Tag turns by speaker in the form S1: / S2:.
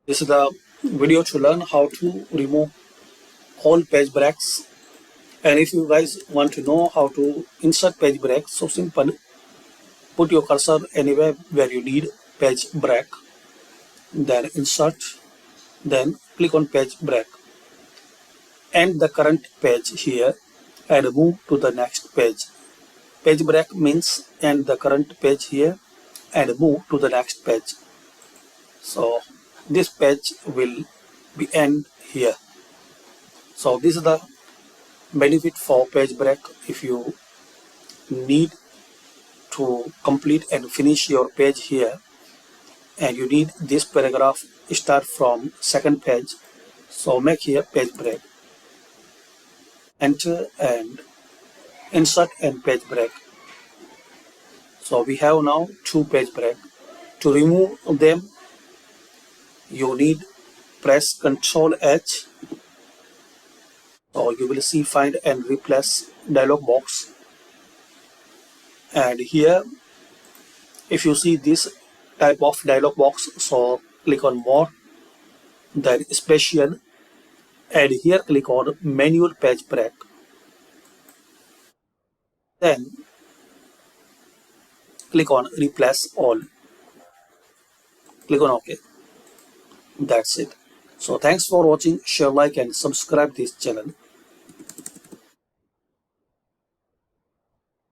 S1: This is the video to learn how to remove all page breaks. And if you guys want to know how to insert page break, so simple. Put your cursor anywhere where you need page break, then insert, then click on page break. End the current page here and move to the next page. Page break means end the current page here and move to the next page. So this page will be end here. So this is the benefit for page break. If you need to complete and finish your page here and you need this paragraph start from second page, so make here page break, enter and insert and page break. So we have now two page break. To remove them, you need press Ctrl H, or you will see find and replace dialog box. And here if you see this type of dialog box, so click on more, then special, and here click on manual page break, then click on replace all, click on OK. That's it. So thanks for watching. Share, like and subscribe this channel.